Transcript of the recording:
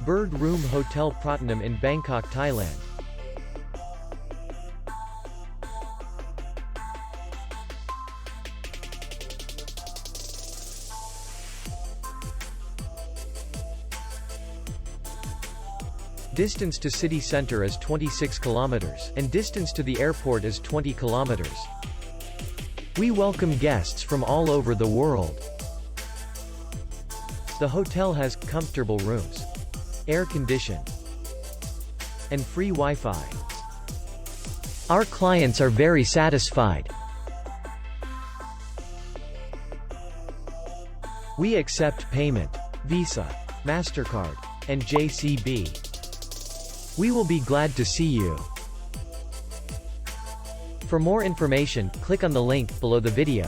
Bird Room Hotel Pratunam in Bangkok, Thailand. Distance to city center is 26 kilometers, and distance to the airport is 20 kilometers. We welcome guests from all over the world. The hotel has comfortable rooms, air conditioned, and free Wi-Fi. Our clients are very satisfied. We accept payment, Visa, MasterCard, and JCB. We will be glad to see you. For more information, click on the link below the video.